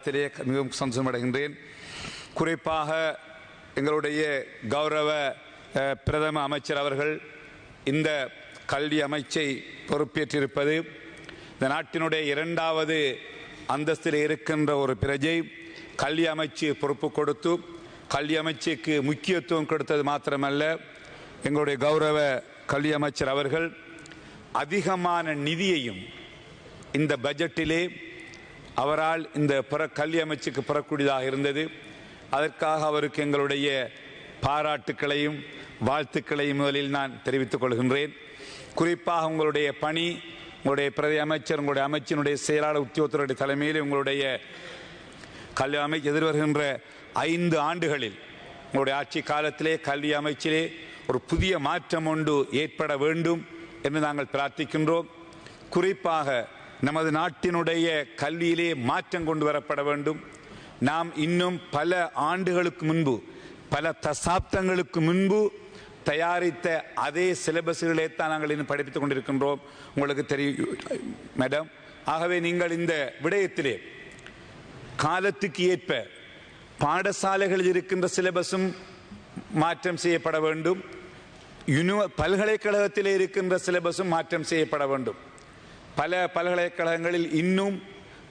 மிகவும் சந்தோஷமடைகின்றேன். குறிப்பாக எங்களுடைய கௌரவ பிரதம அமைச்சர் அவர்கள் இந்த கல்வி அமைச்சை பொறுப்பேற்றிருப்பது, இந்த நாட்டினுடைய இரண்டாவது அந்தஸ்தில் இருக்கின்ற ஒரு பிரஜை கல்வி அமைச்சு பொறுப்பு கொடுத்து கல்வி அமைச்சுக்கு முக்கியத்துவம் கொடுத்தது மாத்திரமல்ல, எங்களுடைய கௌரவ கல்வி அமைச்சர் அவர்கள் அதிகமான நிதியையும் இந்த பட்ஜெட்டிலே அவரால் இந்த கல்வி அமைச்சுக்கு பெறக்கூடியதாக இருந்தது. அதற்காக அவருக்கு எங்களுடைய பாராட்டுக்களையும் வாழ்த்துக்களையும் முதலில் நான் தெரிவித்துக் கொள்கின்றேன். குறிப்பாக உங்களுடைய பணி, உங்களுடைய பிரதி அமைச்சர், உங்களுடைய அமைச்சினுடைய செயலாளர் உத்தியோகத்தருடைய தலைமையில் உங்களுடைய கல்வி அமைச்சு எதிர்வருகின்ற 5 ஆண்டுகளில் உங்களுடைய ஆட்சி காலத்திலே கல்வி அமைச்சிலே ஒரு புதிய மாற்றம் ஒன்று ஏற்பட வேண்டும் என்று நாங்கள் பிரார்த்திக்கின்றோம். குறிப்பாக நமது நாட்டினுடைய கல்வியிலே மாற்றம் கொண்டு வரப்பட வேண்டும். நாம் இன்னும் பல ஆண்டுகளுக்கு முன்பு, பல தசாப்தங்களுக்கு முன்பு தயாரித்த அதே சிலபஸ்களே தான் நாங்கள் இன்னும் படித்துக் கொண்டிருக்கின்றோம். உங்களுக்கு தெரியும் மேடம். ஆகவே நீங்கள் இந்த விடயத்திலே காலத்துக்கு ஏற்ப பாடசாலைகளில் இருக்கின்ற சிலபஸும் மாற்றம் செய்யப்பட வேண்டும். பல்கலைக்கழகத்திலே இருக்கின்ற சிலபஸும் மாற்றம் செய்யப்பட வேண்டும். பல பல்கலைக்கழகங்களில் இன்னும்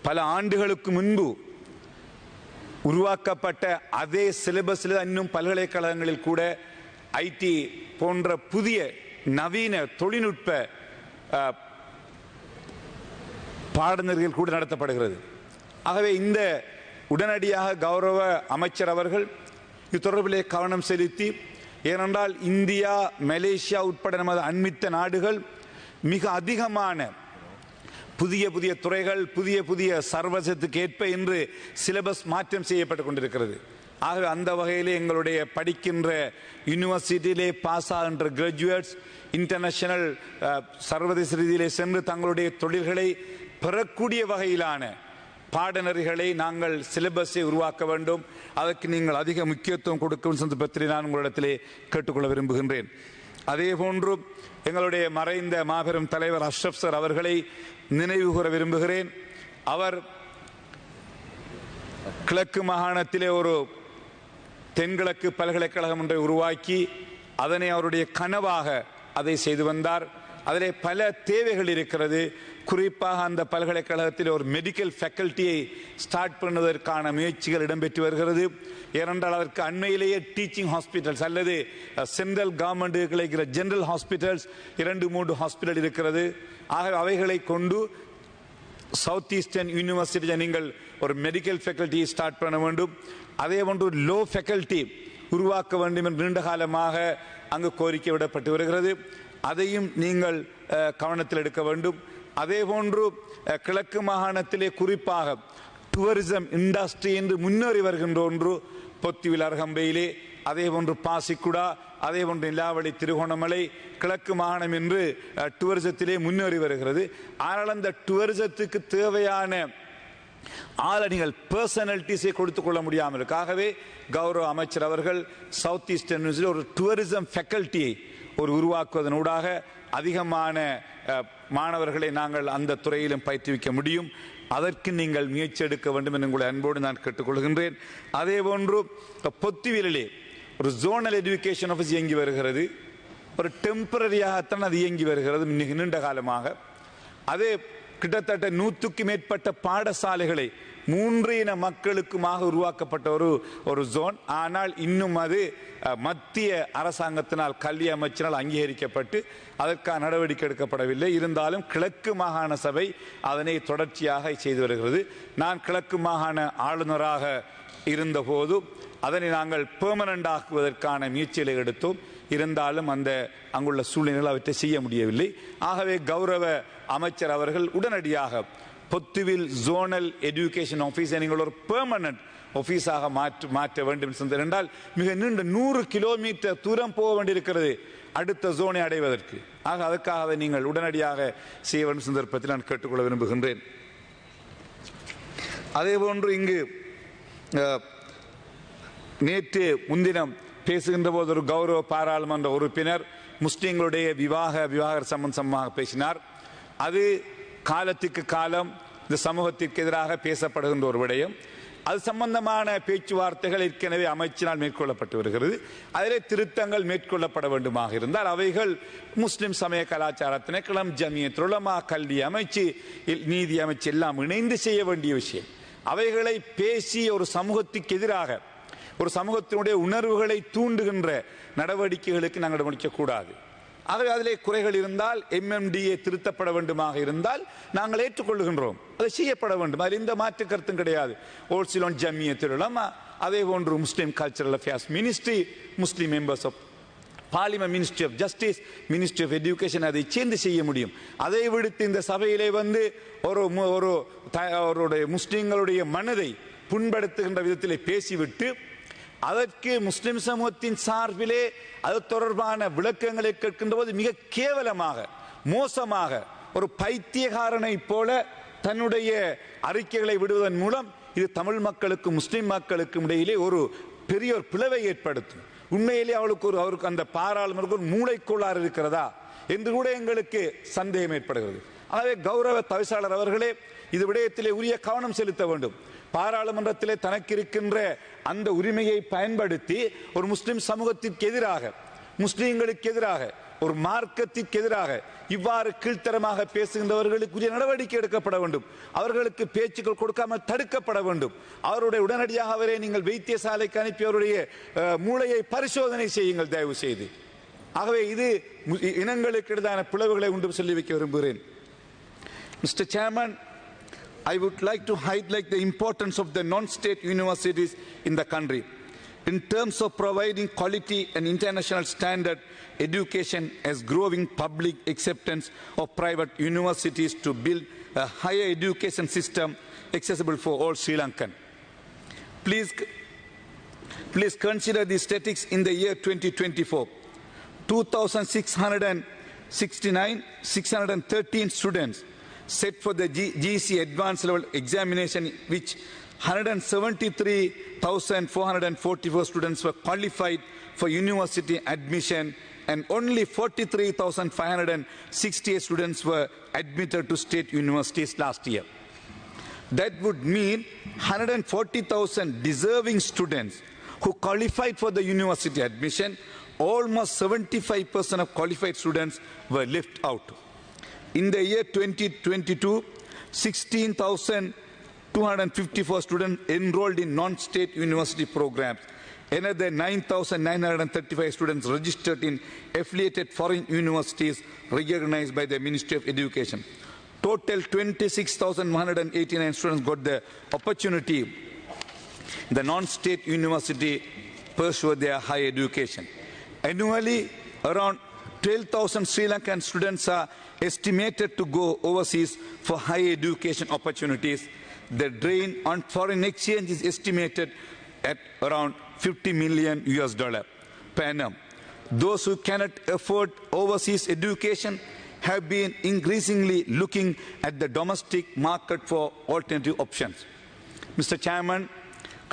பல ஆண்டுகளுக்கு முன்பு உருவாக்கப்பட்ட அதே சிலபஸில் இன்னும் பல்கலைக்கழகங்களில் கூட ஐடி போன்ற புதிய நவீன தொழில்நுட்ப பாடநெறிகள் கூட நடத்தப்படுகிறது. ஆகவே இந்த உடனடியாக கௌரவ அமைச்சர் அவர்கள் இது தொடர்பிலே கவனம் செலுத்தி, ஏனென்றால் இந்தியா, மலேசியா உட்பட நமது அண்மித்த நாடுகள் மிக அதிகமான புதிய புதிய துறைகள், புதிய புதிய சர்வசத்துக்கு ஏற்ப இன்று சிலபஸ் மாற்றம் செய்யப்பட்டு கொண்டிருக்கிறது. ஆகவே அந்த வகையிலே எங்களுடைய படிக்கின்ற யூனிவர்சிட்டியிலே பாஸ் ஆகின்ற கிராஜுவேட்ஸ் இன்டர்நேஷனல் சர்வதேச ரீதியிலே சென்று தங்களுடைய தொழில்களை பெறக்கூடிய வகையிலான பாடநெறிகளை நாங்கள் சிலபஸை உருவாக்க வேண்டும். அதற்கு நீங்கள் அதிக முக்கியத்துவம் கொடுக்கும் சந்தர்ப்பத்தில் நான் உங்களிடத்திலே கேட்டுக்கொள்ள விரும்புகின்றேன். அதே போன்று எங்களுடைய மறைந்த மாபெரும் தலைவர் அஷ்ரப் சார் அவர்களை நினைவு கூற விரும்புகிறேன். அவர் கிழக்கு மாகாணத்திலே ஒரு தென்கிழக்கு பல்கலைக்கழகம் ஒன்றை உருவாக்கி அதனை அவருடைய கனவாக அதை செய்து வந்தார். அதிலே பல தேவைகள் இருக்கிறது. குறிப்பாக அந்த பல்கலைக்கழகத்தில் ஒரு மெடிக்கல் ஃபேக்கல்ட்டியை ஸ்டார்ட் பண்ணுவதற்கான முயற்சிகள் இடம்பெற்று வருகிறது. ஏனென்றால் அதற்கு அண்மையிலேயே டீச்சிங் ஹாஸ்பிட்டல்ஸ் அல்லது சென்ட்ரல் கவர்மெண்ட் கிடைக்கிற ஜெனரல் ஹாஸ்பிட்டல்ஸ் 2-3 ஹாஸ்பிட்டல் இருக்கிறது. ஆகவே அவைகளை கொண்டு சவுத் ஈஸ்டர்ன் யூனிவர்சிட்டியில் நீங்கள் ஒரு மெடிக்கல் ஃபேக்கல்ட்டியை ஸ்டார்ட் பண்ண வேண்டும். அதே போன்று லோ ஃபேக்கல்ட்டி உருவாக்க வேண்டும் என்று நீண்ட காலமாக அங்கு கோரிக்கை விடப்பட்டு வருகிறது. அதையும் நீங்கள் கவனத்தில் எடுக்க வேண்டும். அதே போன்று கிழக்கு மாகாணத்திலே குறிப்பாக டூரிசம் இண்டஸ்ட்ரி என்று முன்னேறி வருகின்ற ஒன்று பொத்திவில் அருகம்பையிலே, அதே போன்று பாசிக்குடா, அதே போன்று நிலாவளி திருகோணமலை கிழக்கு மாகாணம் என்று டூரிசத்திலே முன்னேறி வருகிறது. ஆனால் அந்த டூரிசத்துக்கு தேவையான ஆளணிகள் பர்சனாலிட்டிஸை கொடுத்துக் கொள்ள முடியாமல் இருக்காகவே கௌரவ அமைச்சர் அவர்கள் சவுத் ஈஸ்டர்ன் யூனிவர்சிட்டியில் ஒரு டூரிசம் ஃபேக்கல்ட்டியை உருவாக்குவதனூடாக அதிகமான மாணவர்களை நாங்கள் அந்த துறையிலும் பயிற்றுவிக்க முடியும். அதற்கு நீங்கள் முயற்சி எடுக்க வேண்டும் என்று உங்களை அன்போடு நான் கேட்டுக்கொள்கின்றேன். அதே போன்று பொத்திவிலே ஒரு ஜோனல் எஜுகேஷன் ஆஃபீஸ் இயங்கி வருகிறது. ஒரு டெம்பரரியாகத்தான் அது இயங்கி வருகிறது நீண்ட காலமாக. அதே கிட்டத்தட்ட 100க்கும் மேற்பட்ட பாடசாலைகளை 3 இன மக்களுக்குமாக உருவாக்கப்பட்ட ஒரு ஜோன். ஆனால் இன்னும் அது மத்திய அரசாங்கத்தினால் கல்வி அமைச்சினால் அங்கீகரிக்கப்பட்டு அதற்கான நடவடிக்கை எடுக்கப்படவில்லை. இருந்தாலும் கிழக்கு மாகாண சபை அதனை தொடர்ச்சியாக செய்து வருகிறது. நான் கிழக்கு மாகாண ஆளுநராக இருந்தபோது அதனை நாங்கள் பெர்மனன்ட் ஆக்குவதற்கான முயற்சிகளை எடுத்தோம். இருந்தாலும் அங்குள்ள சூழ்நிலைகள் அவற்றை செய்ய முடியவில்லை. ஆகவே கௌரவ அமைச்சர் அவர்கள் உடனடியாக பொத்துவில் ஜோனல் எஜுகேஷன் ஆஃபீஸை நீங்கள் ஒரு பெர்மனன்ட் ஆஃபீஸாக மாற்ற வேண்டும் என்றால் மிக நீண்ட 100 கிலோமீட்டர் தூரம் போக வேண்டியிருக்கிறது அடுத்த ஜோனை அடைவதற்கு. ஆக அதற்காக நீங்கள் உடனடியாக செய்ய வேண்டும் சந்தர்ப்பத்தில் நான் கேட்டுக்கொள்ள விரும்புகின்றேன். அதே போன்று இங்கு நேற்று முன்தினம் பேசுகின்ற போது ஒரு கௌரவ பாராளுமன்ற உறுப்பினர் முஸ்லிம்களுடைய விவாகர சம்பந்தமாக பேசினார். அது காலத்துக்கு காலம் இந்த சமூகத்திற்கு எதிராக பேசப்படுகின்ற ஒரு விடயம். அது சம்பந்தமான பேச்சுவார்த்தைகள் ஏற்கனவே அமைச்சினால் மேற்கொள்ளப்பட்டு வருகிறது. அதிலே திருத்தங்கள் மேற்கொள்ளப்பட வேண்டுமாக இருந்தால் அவைகள் முஸ்லிம் சமய கலாச்சார திணைக்களம், ஜமியத் உலமா, கல்வி அமைச்சு, நீதி அமைச்சு எல்லாம் இணைந்து செய்ய வேண்டிய விஷயம். அவைகளை பேசி ஒரு சமூகத்துக்கு எதிராக, ஒரு சமூகத்தினுடைய உணர்வுகளை தூண்டுகின்ற நடவடிக்கைகளுக்கு நாங்கள் முடிக்கக்கூடாது. ஆகவே அதிலே குறைகள் இருந்தால், MMDA திருத்தப்பட வேண்டுமாக இருந்தால் நாங்கள் ஏற்றுக்கொள்ளுகின்றோம். அதை செய்யப்பட வேண்டும். அதில் எந்த மாற்று கருத்தும் கிடையாது. ஓல்சிலோன் ஜமியத்துல் உலமா, அதே போன்று Muslim cultural affairs ministry, Muslim members of parliament, ministry of justice, ministry of education அதை சேர்ந்து செய்ய முடியும். அதை விடுத்து இந்த சபையிலே வந்து ஒரு முஸ்லிம்களுடைய மனதை புண்படுத்துகின்ற விதத்திலே பேசிவிட்டு அதற்கு முஸ்லிம் சமூகத்தின் சார்பிலே அது தொடர்பான விளக்கங்களை கேட்கின்ற போது மிக கேவலமாக, மோசமாக, ஒரு பைத்தியகாரனை போல தன்னுடைய அறிக்கைகளை விடுவதன் மூலம் இது தமிழ் மக்களுக்கும் முஸ்லிம் மக்களுக்கும் இடையிலே ஒரு பெரிய ஒரு பிளவை ஏற்படுத்தும். உண்மையிலே அவருக்கு அந்த பாராளுமன்ற மூளைக்கோளாறு இருக்கிறதா என்று கூட எங்களுக்கு சந்தேகம் ஏற்படுகிறது. ஆகவே கௌரவ தவிசாளர் அவர்களே, இது விடயத்திலே உரிய கவனம் செலுத்த வேண்டும். பாராளுமன்றத்திலே தனக்கு இருக்கின்ற அந்த உரிமையை பயன்படுத்தி ஒரு முஸ்லிம் சமூகத்திற்கு எதிராக, முஸ்லிம்களுக்கு எதிராக, ஒரு மார்க்கத்திற்கு எதிராக இவ்வாறு கீழ்த்தரமாக பேசுகின்றவர்களுக்குரிய நடவடிக்கை எடுக்கப்பட வேண்டும். அவர்களுக்கு பேச்சுக்கள் கொடுக்காமல் தடுக்கப்பட வேண்டும். அவருடைய உடனடியாக அவரை நீங்கள் வைத்தியசாலைக்கு அனுப்பி அவருடைய மூளையை பரிசோதனை செய்யுங்கள் தயவு செய்து. ஆகவே இது இனங்களுக்கு இடையிலான பிளவுகளை உண்டு சொல்லி வைக்க விரும்புகிறேன். Mr. Chairman, I would like to highlight the importance of the non-state universities in the country. In terms of providing quality and international standard education as growing public acceptance of private universities to build a higher education system accessible for all Sri Lankan. Please consider the statistics in the year 2024. 613 students set for the GC advanced level examination, which 173,444 students were qualified for university admission and only 43,568 students were admitted to state universities last year. That would mean 140,000 deserving students who qualified for the university admission. Almost 75% of qualified students were left out. In the year 2022, 16,254 students enrolled in non-state university programs. Another 9,935 students registered in affiliated foreign universities recognized by the Ministry of Education. Total 26,189 students got the opportunity in the non-state university pursue their higher education. Annually, around 12,000 Sri Lankan students are estimated to go overseas for higher education opportunities. The drain on foreign exchange is estimated at around $50 million per annum. Those who cannot afford overseas education have been increasingly looking at the domestic market for alternative options. Mr. Chairman,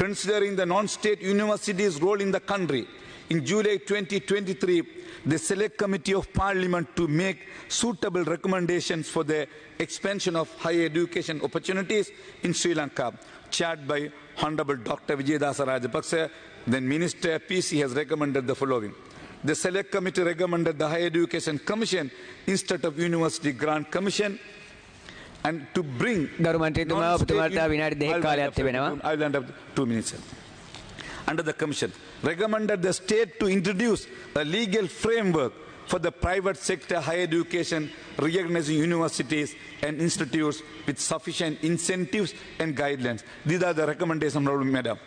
considering the non-state universities' role in the country, in July 2023, the Select Committee of Parliament to make suitable recommendations for the expansion of higher education opportunities in Sri Lanka, chaired by Honorable Dr. Vijayadasa Rajapaksa, then Minister PC, has recommended the following. The Select Committee recommended the Higher Education Commission instead of University Grant Commission, and to bring I'll end up 2 minutes. Under the Commission, recommended the state to introduce a legal framework for the private sector higher education, recognizing universities and institutes with sufficient incentives and guidelines. These are the recommendations, Madam.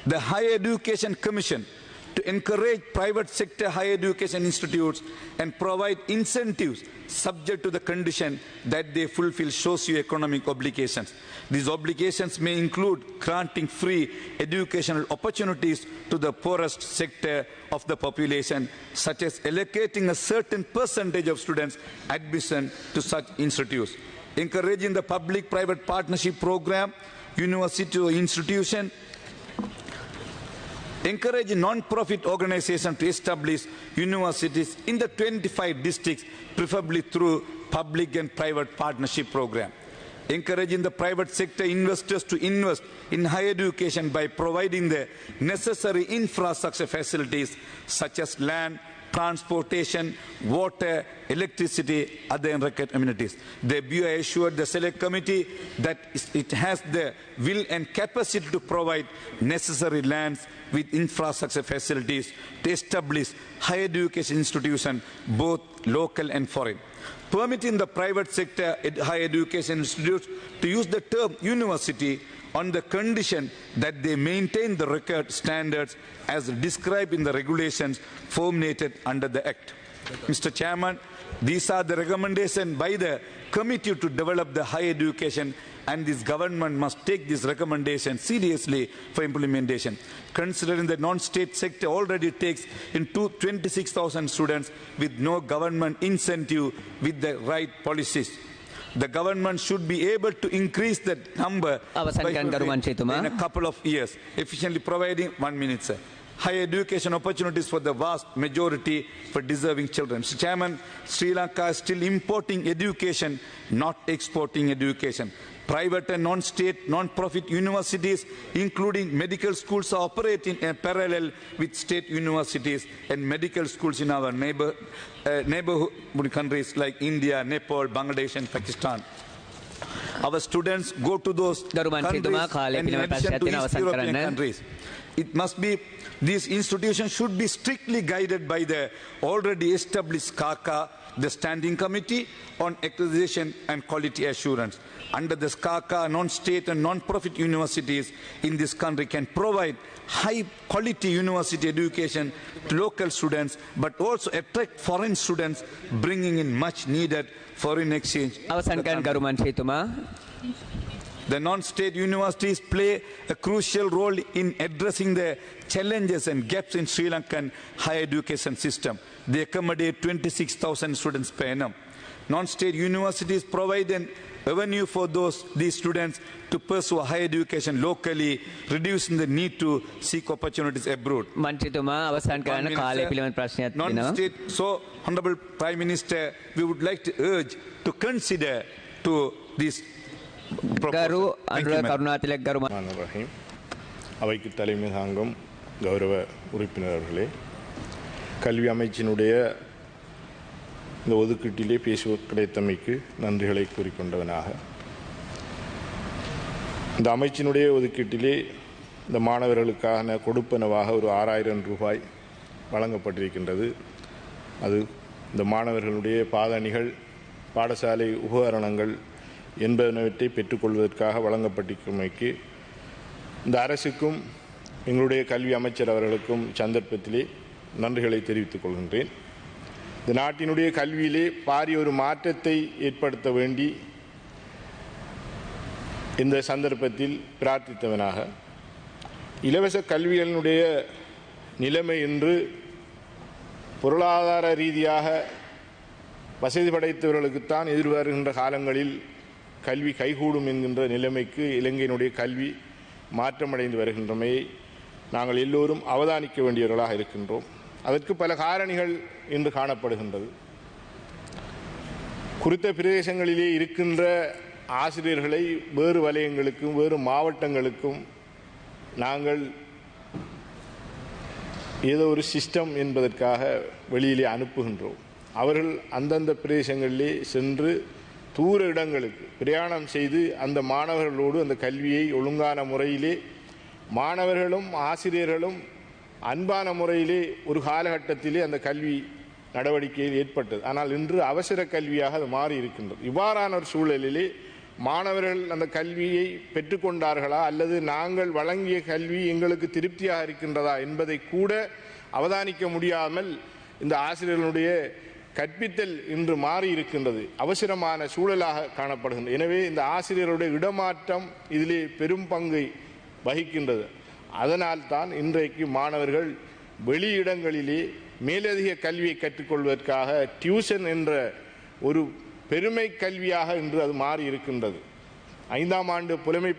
The Higher Education Commission to encourage private sector higher education institutes and provide incentives subject to the condition that they fulfill socio-economic obligations. These obligations may include granting free educational opportunities to the poorest sector of the population, such as allocating a certain percentage of students admission to such institutes, encouraging the public-private partnership program, university or institution, encouraging non-profit organizations to establish universities in the 25 districts, preferably through public and private partnership program. encouraging the private sector investors to invest in higher education by providing the necessary infrastructure facilities such as land, transportation, water, electricity, other amenities. The BOI assured the Select Committee that it has the will and capacity to provide necessary lands with infrastructure facilities to establish higher education institutions, both local and foreign. Permitting the private sector higher education institutes to use the term university on the condition that they maintain the required standards as described in the regulations formulated under the Act. Mr. Chairman, these are the recommendations by the Committee to develop the higher education, and this government must take this recommendation seriously for implementation. Considering the non-state sector already takes in 26,000 students with no government incentive with the right policies. The government should be able to increase that number in a couple of years, efficiently providing 1 minute, sir. Higher education opportunities for the vast majority for deserving children. Mr. Chairman, Sri Lanka is still importing education, not exporting education. Private and non-state, non-profit universities, including medical schools, are operating in parallel with state universities and medical schools in our neighborhood countries like India, Nepal, Bangladesh and Pakistan. Our students go to those countries and in addition to East European countries. It must be, these institutions should be strictly guided by the already established SCACA, the Standing Committee on Accreditation and Quality Assurance. Under the SCACA, non-state and non-profit universities in this country can provide high-quality university education to local students, but also attract foreign students, bringing in much-needed foreign exchange. The non-state universities play a crucial role in addressing the challenges and gaps in Sri Lankan higher education system. They accommodate 26,000 students per annum. Non-state universities provide an avenue for these students to pursue higher education locally, reducing the need to seek opportunities abroad. Non-state, so Honorable Prime Minister, we would like to urge to consider to this proposal. அவைக்கு தலைமை தாங்கும் கௌரவ உறுப்பினர்களே, கல்வி அமைச்சினுடைய இந்த ஒதுக்கீட்டிலே பேசுவ கிடைத்தமைக்கு நன்றிகளை கூறிக்கொண்டவனாக, இந்த அமைச்சினுடைய ஒதுக்கீட்டிலே இந்த மாணவர்களுக்கான கொடுப்பனவாக ஒரு 6000 ரூபாய் வழங்கப்பட்டிருக்கின்றது. அது இந்த மாணவர்களுடைய பாதணிகள், பாடசாலை உபகரணங்கள் என்பனவற்றை பெற்றுக்கொள்வதற்காக வழங்கப்பட்டிருக்கமைக்கு இந்த அரசுக்கும் எங்களுடைய கல்வி அமைச்சர் அவர்களுக்கும் சந்தர்ப்பத்திலே நன்றிகளை தெரிவித்துக் கொள்கின்றேன். இந்த நாட்டினுடைய கல்வியிலே பாரிய ஒரு மாற்றத்தை ஏற்படுத்த வேண்டி இந்த சந்தர்ப்பத்தில் பிரார்த்தித்தவனாக, இலவச கல்விகளினுடைய நிலைமை என்று பொருளாதார ரீதியாக வசதி படைத்தவர்களுக்குத்தான் எதிர்வருகின்ற காலங்களில் கல்வி கைகூடும் என்கின்ற நிலைமைக்கு இலங்கையினுடைய கல்வி மாற்றமடைந்து வருகின்றமையை நாங்கள் எல்லோரும் அவதானிக்க வேண்டியவர்களாக இருக்கின்றோம். அதற்கு பல காரணிகள் இன்று காணப்படுகின்றது. குறித்த பிரதேசங்களிலே இருக்கின்ற ஆசிரியர்களை வேறு வலயங்களுக்கும் வேறு மாவட்டங்களுக்கும் நாங்கள் ஏதோ ஒரு சிஸ்டம் என்பதற்காக வெளியிலே அனுப்புகின்றோம். அவர்கள் அந்தந்த பிரதேசங்களிலே சென்று தூர இடங்களுக்கு பிரயாணம் செய்து அந்த மாணவர்களோடு அந்த கல்வியை ஒழுங்கான முறையிலே மாணவர்களும் ஆசிரியர்களும் அன்பான முறையிலே ஒரு காலகட்டத்திலே அந்த கல்வி நடவடிக்கையில் ஏற்பட்டது. ஆனால் இன்று அவசர கல்வியாக அது மாறி இருக்கின்றது. இவ்வாறான ஒரு சூழலிலே மாணவர்கள் அந்த கல்வியை பெற்றுக்கொண்டார்களா அல்லது நாங்கள் வழங்கிய கல்வி எங்களுக்கு திருப்தியாக இருக்கின்றதா என்பதை கூட அவதானிக்க முடியாமல் இந்த ஆசிரியர்களுடைய கற்பித்தல் இன்று மாறி இருக்கின்றது. அவசரமான சூழலாக காணப்படுகின்றது. எனவே இந்த ஆசிரியருடைய இடமாற்றம் இதிலே பெரும் பங்கை வகிக்கின்றது. அதனால்தான் இன்றைக்கு மாணவர்கள் வெளியிடங்களிலே மேலதிக கல்வியை கற்றுக்கொள்வதற்காக டியூஷன் என்ற ஒரு பெருமை கல்வியாக இன்று அது மாறி இருக்கின்றது. 5ஆம் ஆண்டு புலமை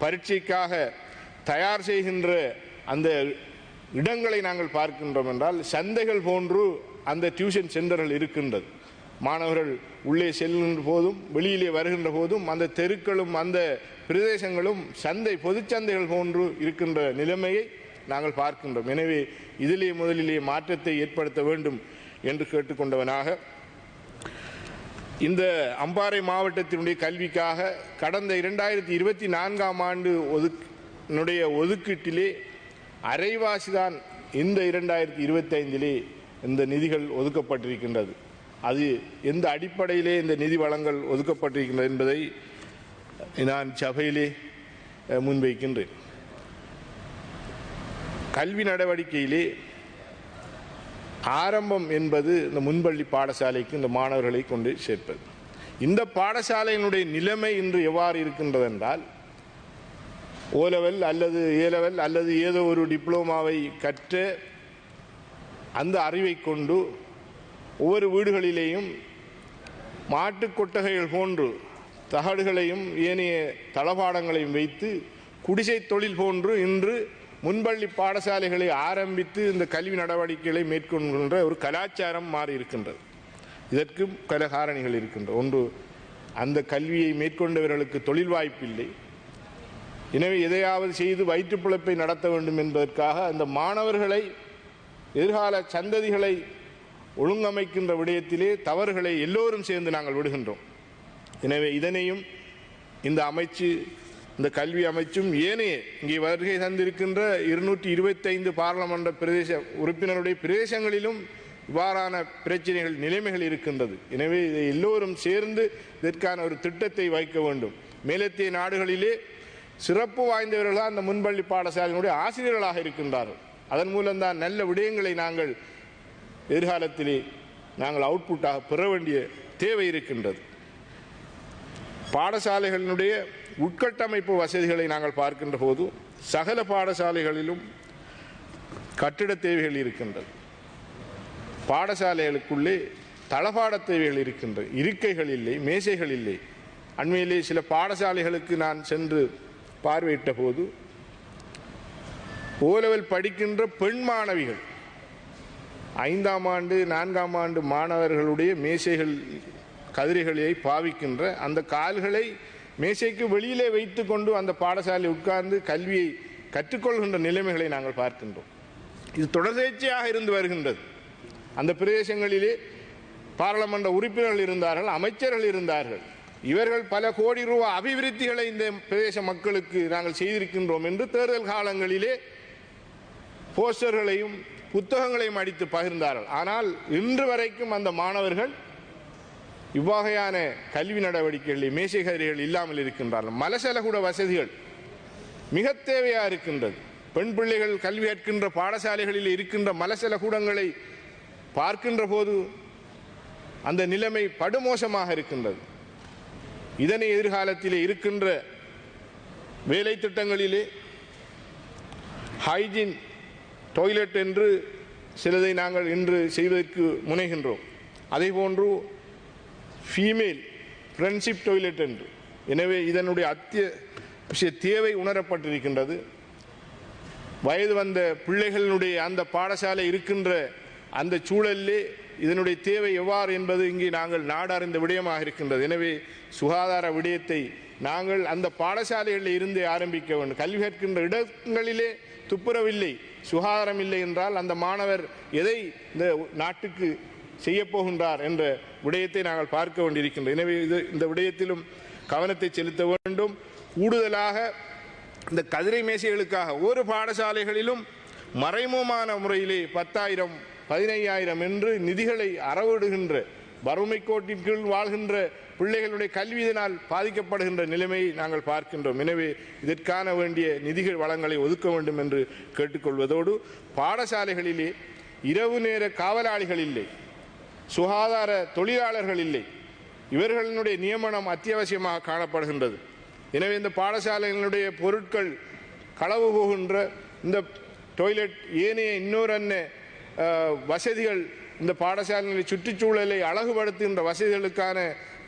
பரீட்சைக்காக தயார் செய்கின்ற அந்த இடங்களை நாங்கள் பார்க்கின்றோம் என்றால் சந்தைகள் போன்று அந்த டியூஷன் சென்டர்கள் இருக்கின்றது. மாணவர்கள் உள்ளே செல்கின்ற போதும் வெளியிலே வருகின்ற போதும் அந்த தெருக்களும் அந்த பிரதேசங்களும் சந்தை பொதுச்சந்தைகள் போன்று இருக்கின்ற நிலைமையை நாங்கள் பார்க்கின்றோம். எனவே இதிலே முதலிலே மாற்றத்தை ஏற்படுத்த வேண்டும் என்று கேட்டுக்கொண்டவனாக, இந்த அம்பாறை மாவட்டத்தினுடைய கல்விக்காக கடந்த 2024ஆம் ஆண்டு ஒதுக்கீட்டிலே அரைவாசிதான் இந்த 2025 இந்த நிதிகள் ஒதுக்கப்பட்டிருக்கின்றது. அது எந்த அடிப்படையிலே இந்த நிதி வளங்கள் ஒதுக்கப்பட்டிருக்கின்றது என்பதை நான் சபையிலே முன்வைக்கின்றேன். கல்வி நடவடிக்கையிலே ஆரம்பம் என்பது இந்த முன்பள்ளி பாடசாலைக்கு இந்த மாணவர்களை கொண்டு சேர்ப்பது. இந்த பாடசாலையினுடைய நிலைமை இன்று எவ்வாறு இருக்கின்றது என்றால், ஓ லெவல் அல்லது ஏ லெவல் அல்லது ஏதோ ஒரு டிப்ளோமாவை கற்ற அந்த அறிவை கொண்டு ஒவ்வொரு வீடுகளிலேயும் மாட்டுக் கொட்டகைகள் போன்று தகடுகளையும் ஏனைய தளபாடங்களையும் வைத்து குடிசை தொழில் போன்று இன்று முன்பள்ளி பாடசாலைகளை ஆரம்பித்து இந்த கல்வி நடவடிக்கைகளை மேற்கொள்கின்ற ஒரு கலாச்சாரம் மாறி இருக்கின்றது. இதற்கு பல காரணிகள் இருக்கின்றன. ஒன்று, அந்த கல்வியை மேற்கொண்டவர்களுக்கு தொழில் வாய்ப்பில்லை. எனவே எதையாவது செய்து வயிற்று பிழைப்பை நடத்த வேண்டும் என்பதற்காக அந்த மாணவர்களை, எதிர்கால சந்ததிகளை ஒழுங்கமைக்கின்ற விடயத்திலே தவறுகளை எல்லோரும் சேர்ந்து நாங்கள் விடுகின்றோம். எனவே இதனையும் இந்த கல்வி அமைச்சும் ஏனைய இங்கே வருகை தந்திருக்கின்ற 225 பாராளுமன்ற பிரதேச உறுப்பினருடைய பிரதேசங்களிலும் இவ்வாறான பிரச்சனைகள், நிலைமைகள் இருக்கின்றது. எனவே இதை எல்லோரும் சேர்ந்து இதற்கான ஒரு திட்டத்தை வைக்க வேண்டும். மேலத்திய நாடுகளிலே சிறப்பு வாய்ந்தவர்களாக அந்த முன்பள்ளி பாடசாலையினுடைய ஆசிரியர்களாக இருக்கின்றார்கள். அதன் மூலம்தான் நல்ல விடயங்களை நாங்கள் எதிர்காலத்திலே அவுட்புட்டாக பெற வேண்டிய தேவை இருக்கின்றது. பாடசாலைகளினுடைய உட்கட்டமைப்பு வசதிகளை நாங்கள் பார்க்கின்ற போது சகல பாடசாலைகளிலும் கட்டிட தேவைகள் இருக்கின்றது. பாடசாலைகளுக்குள்ளே தளபாட தேவைகள் இருக்கின்றது. இருக்கைகள் இல்லை, மேசைகள் இல்லை. அண்மையிலே சில பாடசாலைகளுக்கு நான் சென்று பார்வையிட்ட போது ஓ லெவல் படிக்கின்ற பெண் மாணவிகள் 5ஆம் ஆண்டு 4ஆம் ஆண்டு மாணவர்களுடைய மேசைகள் கதிரைகளை பாவிக்கின்ற அந்த கால்களை மேசைக்கு வெளியிலே வைத்து கொண்டு அந்த பாடசாலை உட்கார்ந்து கல்வியை கற்றுக்கொள்கின்ற நிலைமைகளை நாங்கள் பார்க்கின்றோம். இது தொடர்ச்சியாக இருந்து வருகின்றது. அந்த பிரதேசங்களிலே பாராளுமன்ற உறுப்பினர்கள் இருந்தார்கள், அமைச்சர்கள் இருந்தார்கள். இவர்கள் பல கோடி ரூபாய் அபிவிருத்திகளை இந்த பிரதேச மக்களுக்கு நாங்கள் செய்திருக்கின்றோம் என்று தேர்தல் காலங்களிலே போஸ்டர்களையும் புத்தகங்களையும் அடித்து பகிர்ந்தார்கள். ஆனால் இன்று வரைக்கும் அந்த மாணவர்கள் இவ்வகையான கல்வி நடவடிக்கைகளில் மேசை கதிரைகள் இல்லாமல் இருக்கின்றார்கள். மலசலகூட வசதிகள் மிக தேவையாக இருக்கின்றது. பெண் பிள்ளைகள் கல்வி கற்கின்ற பாடசாலைகளில் இருக்கின்ற மலசலகூடங்களை பார்க்கின்ற போது அந்த நிலைமை படுமோசமாக இருக்கின்றது. இதனை எதிர்காலத்திலே இருக்கின்ற வேலை திட்டங்களிலே ஹைஜீன் டாய்லெட் என்று சிலதை நாங்கள் இன்று செய்வதற்கு முனைகின்றோம். அதே போன்று ஃபீமேல் ஃப்ரெண்ட்ஷிப் டாய்லெட் என்று. எனவே இதனுடைய அத்தியாவசிய தேவை உணரப்பட்டிருக்கின்றது. வயது வந்த பிள்ளைகளுடைய அந்த பாடசாலை இருக்கின்ற அந்த சூழலிலே இதனுடைய தேவை எவ்வாறு என்பது இங்கே நாங்கள் நாடறிந்த விடயமாக இருக்கின்றது. எனவே சுகாதார விடயத்தை நாங்கள் அந்த பாடசாலைகளில் இருந்தே ஆரம்பிக்க வேண்டும். கல்வி கற்கின்ற இடங்களிலே துப்புரவில்லை, சுகாதாரம் இல்லை என்றால் அந்த மாணவர் எதை இந்த நாட்டுக்கு செய்யப்போகின்றார் என்ற விடயத்தை நாங்கள் பார்க்க வேண்டியிருக்கின்றோம். எனவே இந்த விடயத்திலும் கவனத்தை செலுத்த வேண்டும். கூடுதலாக இந்த கதிரை மேசைகளுக்காக ஒரு பாடசாலைகளிலும் மறைமுகமான முறையிலே 10,000 15,000 என்று நிதிகளை அறவிடுகின்ற, வறுமை கோட்டின் கீழ் வாழ்கின்ற பிள்ளைகளுடைய கல்வியினால் பாதிக்கப்படுகின்ற நிலைமையை நாங்கள் பார்க்கின்றோம். எனவே இதற்கான வேண்டிய நிதிகள் வளங்களை ஒதுக்க வேண்டும் என்று கேட்டுக்கொள்வதோடு, பாடசாலைகளிலே இரவு நேர காவலாளிகள் இல்லை, சுகாதார தொழிலாளர்கள் இல்லை. இவர்களுடைய நியமனம் அத்தியாவசியமாக காணப்படுகின்றது. எனவே இந்த பாடசாலைகளுடைய பொருட்கள் களவு போகின்ற இந்த டாய்லெட் ஏனைய இன்னொரு வசதிகள், இந்த பாடசாலைகளின் சுற்றுச்சூழலை அழகுபடுத்துகின்ற வசதிகளுக்கான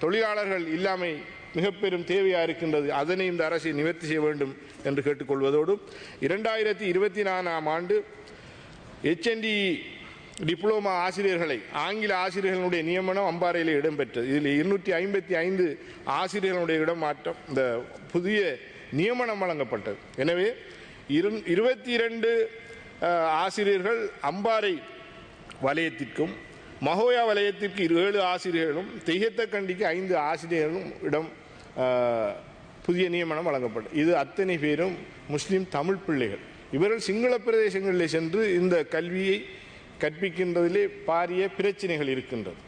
தொழிலாளர்கள் இல்லாமை மிக பெரும் தேவையாக இருக்கின்றது. அதனை இந்த அரசை நிவர்த்தி செய்ய வேண்டும் என்று கேட்டுக்கொள்வதோடு, 2024ஆம் ஆண்டு HND டிப்ளோமா ஆசிரியர்களை ஆங்கில ஆசிரியர்களுடைய நியமனம் அம்பாறையில் இடம்பெற்றது. இதில் 255 ஆசிரியர்களுடைய இடமாற்றம் இந்த புதிய நியமனம் வழங்கப்பட்டது. எனவே 22 ஆசிரியர்கள் அம்பாறை வலயத்திற்கும் மகோயா வலயத்திற்கு 7 ஆசிரியர்களும் தெய்யத்தக்கண்டிக்கு 5 ஆசிரியர்களும் இடம் புதிய நியமனம் வழங்கப்பட்டது. இது அத்தனை பேரும் முஸ்லிம் தமிழ் பிள்ளைகள். இவர்கள் சிங்கள பிரதேசங்களில் சென்று இந்த கல்வியை கற்பிக்கின்றதிலே பாரிய பிரச்சனைகள் இருக்கின்றது.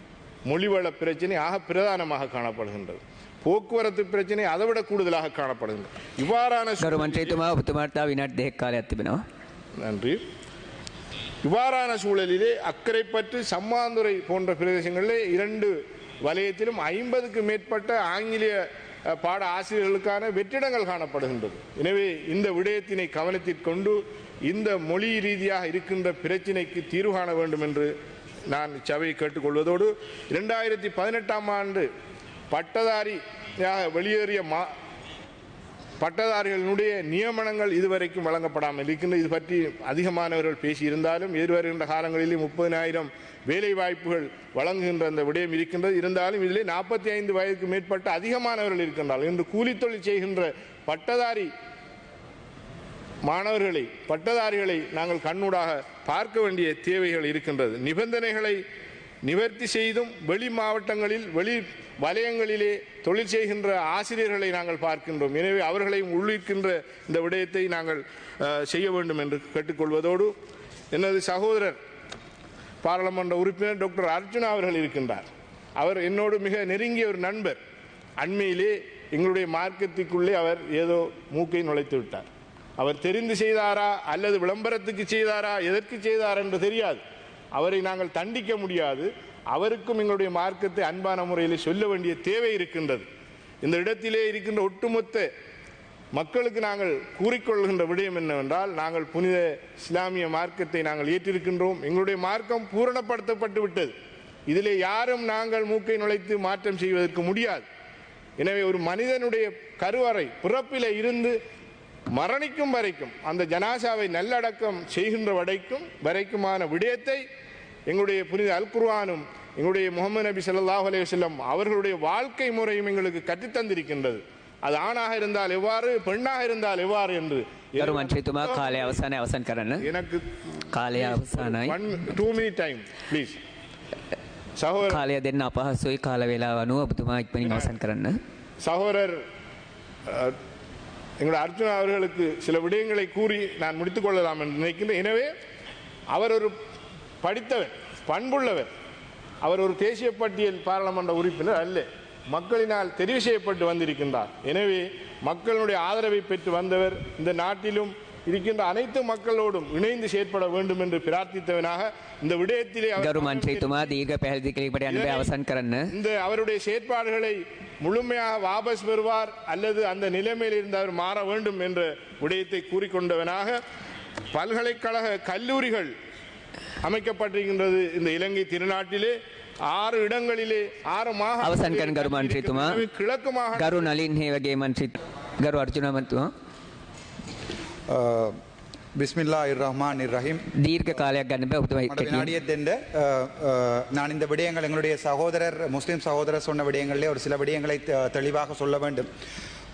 மொழிவள பிரச்சனை ஆக பிரதானமாக காணப்படுகின்றது. போக்குவரத்து பிரச்சனை அதைவிட கூடுதலாக காணப்படுகின்றது. நன்றி. இவ்வாறான சூழலிலே அக்கரைப்பற்று சம்மாந்துறை போன்ற பிரதேசங்களிலே 2 வலயத்திலும் 50க்கு மேற்பட்ட ஆங்கிலேய பாட ஆசிரியர்களுக்கான வெற்றிடங்கள் காணப்படுகின்றது. எனவே இந்த விடயத்தினை கவனத்தில் கொண்டு இந்த மொழி ரீதியாக இருக்கின்ற பிரச்சினைக்கு தீர்வு காண வேண்டும் என்று நான் சபையை கேட்டுக்கொள்வதோடு 2018ஆம் ஆண்டு பட்டதாரியாக வெளியேறிய பட்டதாரிகளுடைய நியமனங்கள் இதுவரைக்கும் வழங்கப்படாமல் இருக்கின்ற இது பற்றி அதிகமானவர்கள் பேசியிருந்தாலும் எதிர்வருகின்ற காலங்களிலே 30,000 வேலை வாய்ப்புகள் வழங்குகின்ற அந்த விடயம் இருக்கின்றது. இருந்தாலும் இதிலே 45 வயதுக்கு மேற்பட்ட அதிகமானவர்கள் இருக்கின்றார்கள். இன்று கூலித்தொழில் செய்கின்ற பட்டதாரி மாணவர்களை பட்டதாரிகளை நாங்கள் கண்ணூடாக பார்க்க வேண்டிய தேவைகள் இருக்கின்றது. நிபந்தனைகளை நிவர்த்தி செய்தும் வெளி மாவட்டங்களில் வெளி வலயங்களிலே தொழில் செய்கின்ற ஆசிரியர்களை நாங்கள் பார்க்கின்றோம். எனவே அவர்களையும் உள்ளிருக்கின்ற இந்த விடயத்தை நாங்கள் செய்ய வேண்டும் என்று கேட்டுக்கொள்வதோடு எனது சகோதரர் பாராளுமன்ற உறுப்பினர் டாக்டர் அர்ஜுனா அவர்கள் இருக்கின்றார். அவர் என்னோடு மிக நெருங்கிய ஒரு நண்பர். அண்மையிலே எங்களுடைய மார்க்கத்துக்குள்ளே அவர் ஏதோ மூக்கை நுழைத்து விட்டார். அவர் தெரிந்து செய்தாரா அல்லது விளம்பரத்துக்கு செய்தாரா எதற்கு செய்தார் என்று தெரியாது. அவரை நாங்கள் தண்டிக்க முடியாது. அவருக்கும் எங்களுடைய மார்க்கத்தை அன்பான முறையில் சொல்ல வேண்டிய தேவை இருக்கின்றது. இந்த இடத்திலே இருக்கின்ற ஒட்டுமொத்த மக்களுக்கு நாங்கள் கூறிக்கொள்கின்ற விடயம் என்னவென்றால், நாங்கள் புனித இஸ்லாமிய மார்க்கத்தை நாங்கள் ஏற்றிருக்கின்றோம். எங்களுடைய மார்க்கம் பூரணப்படுத்தப்பட்டு விட்டது. இதிலே யாரும் நாங்கள் மூக்கை நுழைத்து மாற்றம் செய்வதற்கு முடியாது. எனவே ஒரு மனிதனுடைய கருவறை பிறப்பிலே இருந்து மரணிக்கும் வரைக்கும் அந்த ஜனாசாவை நல்லடக்கம் செய்கின்ற வரைக்குமான விடயத்தை எங்களுடைய புனித அல் குர்ஆனும் எங்களுடைய முகமது நபி ஸல்லல்லாஹு அலைஹி வஸல்லம் அவர்களுடைய வாழ்க்கை முறையும் எங்களுக்கு கற்றுத்தந்திருக்கின்றது. அது ஆணாக இருந்தால் எவ்வாறு, பெண்ணாக இருந்தால் எவ்வாறு என்று. எனக்கு 2 minute time please. சகோதரர் எங்களுடைய அர்ஜுனா அவர்களுக்கு சில விடயங்களை கூறி நான் முடித்துக் கொள்ளலாம் என்று நினைக்கின்றேன். எனவே அவர் ஒரு படித்தவர், பண்புள்ளவர். அவர் ஒரு தேசிய பட்டியல் பாராளுமன்ற உறுப்பினர் அல்ல, மக்களினால் தெரிவு செய்யப்பட்டு வந்திருக்கின்றார். எனவே மக்களுடைய ஆதரவை பெற்று வந்தவர். இந்த நாட்டிலும் இருக்கின்ற அனைத்து மக்களோடும் இணைந்து செயற்பட வேண்டும் என்று பிரார்த்தித்தவனாக இந்த விடயத்திலே இந்த அவருடைய செயற்பாடுகளை முழுமையாக வாபஸ் பெறுவார் அல்லது அந்த நிலைமையில் இருந்து அவர் மாற வேண்டும் என்ற விடயத்தை கூறிக்கொண்டவனாக, பல்கலைக்கழக கல்லூரிகள் அமைக்கப்பட்டிருக்கின்றது இந்த இலங்கை திருநாட்டிலே. 6 இடங்களிலே 6 கிழக்கு மாகாண பிஸ்மில்லாஹிர்ரஹ்மானிர்ரஹீம். தீர்க்க காலයක් ගන්න බෑ ඔබතුමා வினாடியை දෙන්න. நான் இந்த விடயங்கள் எங்களுடைய சகோதரர் முஸ்லிம் சகோதரர் சொன்ன விடயங்களிலே ஒரு சில விடயங்களை தெளிவாக சொல்ல வேண்டும்.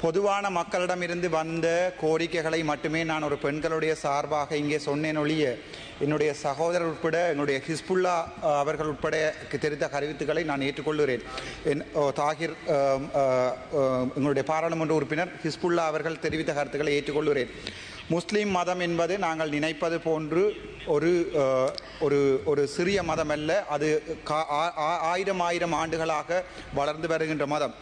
பொதுவான மக்களிடமிருந்து வந்த கோரிக்கைகளை மட்டுமே நான் ஒரு பெண்களுடைய சார்பாக இங்கே சொன்னேன் ஒழிய, என்னுடைய சகோதரர் உட்பட என்னுடைய ஹிஸ்புல்லா அவர்கள் உட்பட தெரிந்த கருத்துக்களை நான் ஏற்றுக்கொள்கிறேன். தாகிர் எங்களுடைய பாராளுமன்ற உறுப்பினர் ஹிஸ்புல்லா அவர்கள் தெரிவித்த கருத்துக்களை ஏற்றுக்கொள்கிறேன். முஸ்லீம் மதம் என்பது நாங்கள் நினைப்பது போன்று ஒரு சிறிய மதம் அல்ல. அது 1000 ஆண்டுகளாக வளர்ந்து வருகின்ற மதம்.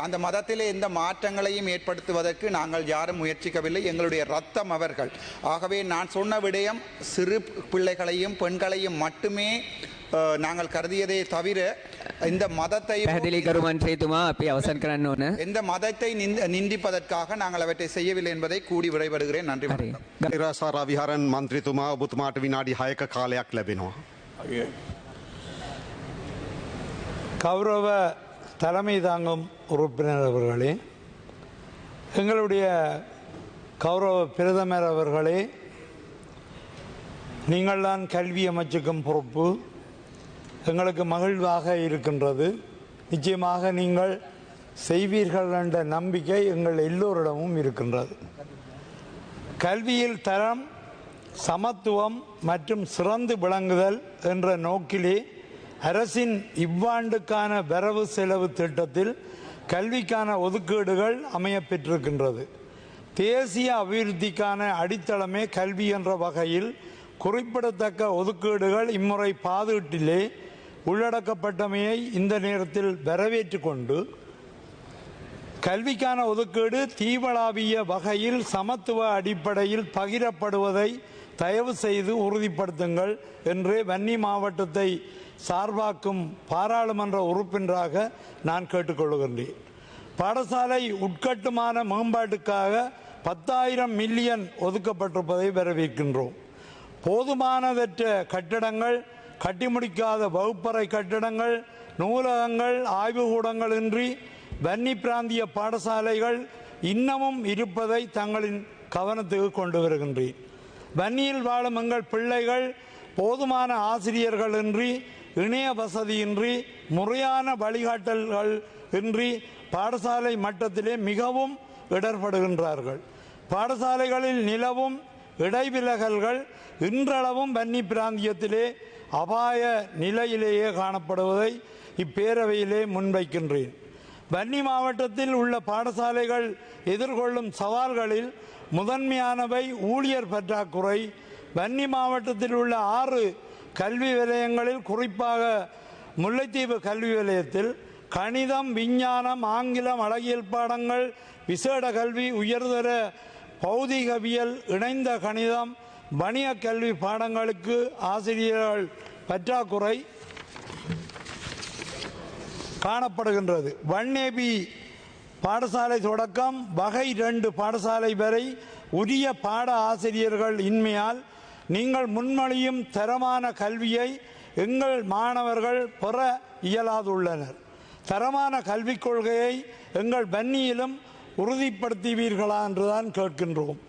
அந்த மதத்திலே எந்த மாற்றங்களையும் ஏற்படுத்துவதற்கு நாங்கள் யாரும் முயற்சிக்கவில்லை. எங்களுடைய ரத்தம் அவர்கள். ஆகவே நான் சொன்ன விடயம் சிறு பிள்ளைகளையும் பெண்களையும் மட்டுமே நாங்கள் கருதியதே தவிர இந்த மதத்தை எந்த மதத்தை நிந்திப்பதற்காக நாங்கள் அவற்றை செய்யவில்லை என்பதை கூடி விடைபெறுகிறேன். நன்றி. විහාරන් මන්ත්‍රීතුමා ඔබතුමාට විනාඩි 6ක කාලයක් ලැබෙනවා. கௌரவ தலைமை தாங்கும் உறுப்பினர் அவர்களே, எங்களுடைய கௌரவ பிரதமர் அவர்களே, நீங்கள் தான் கல்வி அமைச்சுக்கும் பொறுப்பு எங்களுக்கு மகிழ்வாக இருக்கின்றது. நிச்சயமாக நீங்கள் செய்வீர்கள் என்ற நம்பிக்கை எங்கள் எல்லோரிடமும் இருக்கின்றது. கல்வியில் தரம், சமத்துவம் மற்றும் சிறந்து விளங்குதல் என்ற நோக்கிலே அரசின் இவ்வாண்டுக்கான வரவு செலவு திட்டத்தில் கல்விக்கான ஒதுக்கீடுகள் அமையப்பெற்றிருக்கின்றது. தேசிய அபிவிருத்திக்கான அடித்தளமே கல்வி என்ற வகையில் குறிப்பிடத்தக்க ஒதுக்கீடுகள் இம்முறை பாதீட்டிலே உள்ளடக்கப்பட்டமையை இந்த நேரத்தில் வரவேற்று கொண்டு கல்விக்கான ஒதுக்கீடு தீவளாவிய வகையில் சமத்துவ அடிப்படையில் பகிரப்படுவதை தயவு செய்து உறுதிப்படுத்துங்கள் என்று வன்னி மாவட்டத்தை சார்பாக்கும் பாராளுமன்ற உறுப்பினராக நான் கேட்டுக்கொள்கின்றேன். பாடசாலை உட்கட்டுமான மேம்பாட்டுக்காக 10,000 மில்லியன் ஒதுக்கப்பட்டிருப்பதை வரவேற்கின்றோம். போதுமானதற்ற கட்டடங்கள், கட்டி முடிக்காத வகுப்பறை கட்டடங்கள், நூலகங்கள், ஆய்வுக்கூடங்கள் இன்றி வன்னி பிராந்திய பாடசாலைகள் இன்னமும் இருப்பதை தங்களின் கவனத்துக்கு கொண்டு வருகின்றேன். வன்னியில் வாழும் எங்கள் பிள்ளைகள் போதுமான ஆசிரியர்கள் இன்றி, இணைய வசதியின்றி, முறையான வழிகாட்டல்கள் இன்றி பாடசாலை மட்டத்திலே மிகவும் இடர்படுகின்றார்கள். பாடசாலைகளில் நிலவும் இடைவிலகல்கள் இன்றளவும் வன்னி பிராந்தியத்திலே அபாய நிலையிலேயே காணப்படுவதை இப்பேரவையிலே முன்வைக்கின்றேன். வன்னி மாவட்டத்தில் உள்ள பாடசாலைகள் எதிர்கொள்ளும் சவால்களில் முதன்மையானவை ஊழியர் பற்றாக்குறை. வன்னி மாவட்டத்தில் உள்ள 6 கல்வி நிலையங்களில், குறிப்பாக முல்லைத்தீவு கல்வி நிலையத்தில் கணிதம், விஞ்ஞானம், ஆங்கிலம், அழகியல் பாடங்கள், விசேட கல்வி, உயர்தர பௌதிகவியல், இணைந்த கணிதம், வணிக கல்வி பாடங்களுக்கு ஆசிரியர்கள் பற்றாக்குறை காணப்படுகின்றது. 1AB பாடசாலை தொடக்கம் வகை 2 பாடசாலை வரை உரிய பாட ஆசிரியர்கள் இன்மையால் நீங்கள் முன்மொழியும் தரமான கல்வியை எங்கள் மாணவர்கள் பெற இயலாதுள்ளனர். தரமான கல்விக் கொள்கையை எங்கள் வன்னியிலும் உறுதிப்படுத்துவீர்களா என்றுதான் கேட்கின்றோம்.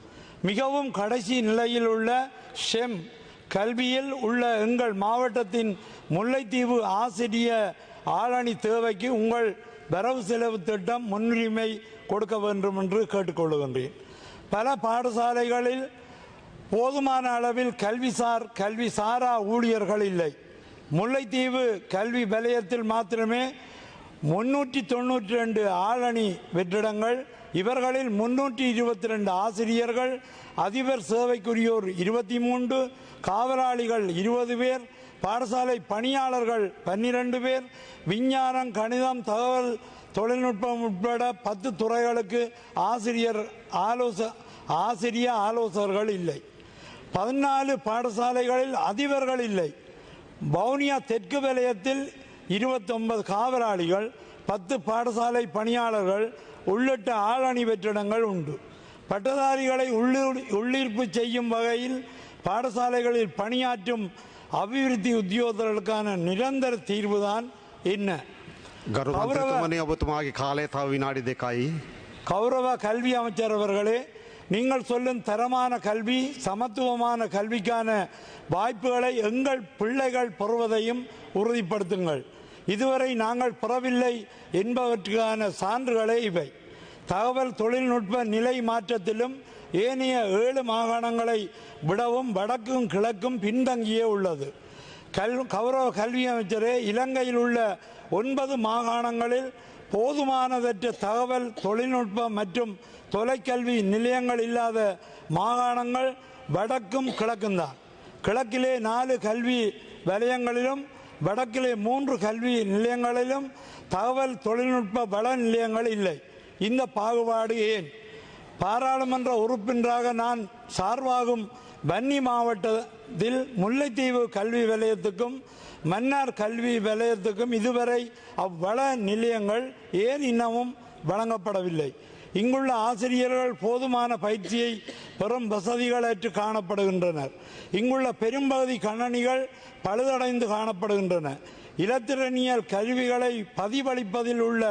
மிகவும் கடைசி நிலையில் உள்ள ஷெம் கல்வியில் உள்ள எங்கள் மாவட்டத்தின் முல்லைத்தீவு ஆசிரிய ஆளணி தேவைக்கு உங்கள் வரவு செலவு திட்டம் முன்னுரிமை கொடுக்க வேண்டும் என்று கேட்டுக்கொள்கின்றேன். பல பாடசாலைகளில் போதுமான அளவில் கல்வி சாரா ஊழியர்கள் இல்லை. முல்லைத்தீவு கல்வி வலயத்தில் மாத்திரமே 392 ஆளணி வெற்றிடங்கள், இவர்களில் 322 ஆசிரியர்கள், அதிபர் சேவைக்குரியோர் 23, காவலாளிகள் 20 பேர், பாடசாலை பணியாளர்கள் 12 பேர், விஞ்ஞானம், கணிதம், தகவல் தொழில்நுட்பம் உட்பட 10 துறைகளுக்கு ஆசிரிய ஆலோசகர்கள் இல்லை. 14 பாடசாலைகளில் அதிபர்கள் இல்லை. வவுனியா தெற்கு வலயத்தில் 29 காவலாளிகள், 10 பாடசாலை பணியாளர்கள் உள்ளிட்ட ஆளணி வெற்றிடங்கள் உண்டு. பட்டதாரிகளை உள்ளீர்ப்பு செய்யும் வகையில் பாடசாலைகளில் பணியாற்றும் அபிவிருத்தி உத்தியோகர்களுக்கான நிரந்தர தீர்வுதான் என்ன? கௌரவ கல்வி அமைச்சர் அவர்களே, நீங்கள் சொல்லும் தரமான கல்வி, சமத்துவமான கல்விக்கான வாய்ப்புகளை எங்கள் பிள்ளைகள் பெறுவதையும் உறுதிப்படுத்துங்கள். இதுவரை நாங்கள் பெறவில்லை என்பதற்கான சான்றுகளே இவை. தகவல் தொழில்நுட்ப நிலை மாற்றத்திலும் ஏனைய 7 மாகாணங்களை விடவும் வடக்கும் கிழக்கும் பின்தங்கியே உள்ளது. கௌரவ கல்வி அமைச்சரே, இலங்கையில் உள்ள 9 மாகாணங்களில் போதுமானதற்ற தகவல் தொழில்நுட்ப மற்றும் தொலைக்கல்வி நிலையங்கள் இல்லாத மாகாணங்கள் வடக்கும் கிழக்கும் தான். கிழக்கிலே 4 கல்வி வலயங்களிலும் வடக்கிலே 3 கல்வி நிலையங்களிலும் தகவல் தொழில்நுட்ப வள நிலையங்கள் இல்லை. இந்த பாகுபாடு ஏன்? பாராளுமன்ற உறுப்பினராக நான் சார்பாகும் வன்னி மாவட்டத்தில் முல்லைத்தீவு கல்வி வலயத்துக்கும் மன்னார் கல்வி வலயத்துக்கும் இதுவரை அவ்வள நிலையங்கள் ஏன் இன்னமும் வழங்கப்படவில்லை? இங்குள்ள ஆசிரியர்கள் போதுமான பயிற்சியை பெறும் வசதிகளற்று காணப்படுகின்றனர். இங்குள்ள பெரும்பகுதி கணனிகள் பழுதடைந்து காணப்படுகின்றன. இலத்திரனியல் கருவிகளை பதிவளிப்பதில் உள்ள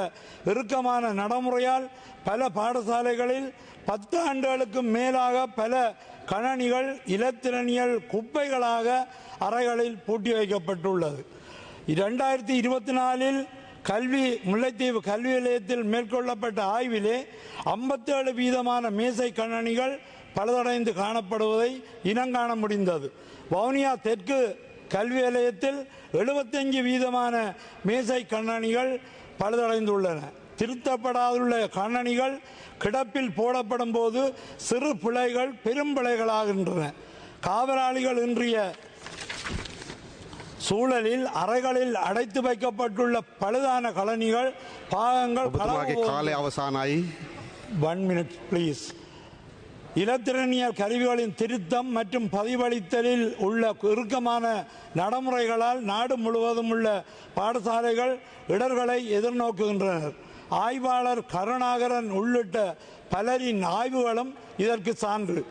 இறுக்கமான நடைமுறையால் பல பாடசாலைகளில் 10 ஆண்டுகளுக்கும் மேலாக பல கணனிகள் இலத்திரனியல் குப்பைகளாக அறைகளில் பூட்டி வைக்கப்பட்டுள்ளது. 2024 முல்லைத்தீவு கல்வி நிலையத்தில் மேற்கொள்ளப்பட்ட ஆய்விலே 57% மேசை கணனிகள் பழுதடைந்து காணப்படுவதை இனங்காண முடிந்தது. வவுனியா தெற்கு கல்வி நிலையத்தில் 75% மேசை கணனிகள் பழுதடைந்துள்ளன. திருத்தப்படாதுள்ள கணனிகள் கிடப்பில் போடப்படும் போது சிறு பிழைகள் பெரும் பிழைகளாகின்றன. காவலாளிகள் இன்றைய சூழலில் அறைகளில் அடைத்து வைக்கப்பட்டுள்ள பழுதான கணனிகள் பாகங்கள் இலத்திரனியல் கருவிகளின் திருத்தம் மற்றும் பதிவளித்தலில் உள்ள இறுக்கமான நடைமுறைகளால் நாடு முழுவதும் உள்ள பாடசாலைகள் இடர்களை எதிர்நோக்குகின்றனர். ஆய்வாளர் கருணாகரன் உள்ளிட்ட பலரின் ஆய்வுகளும் இதற்கு சான்று.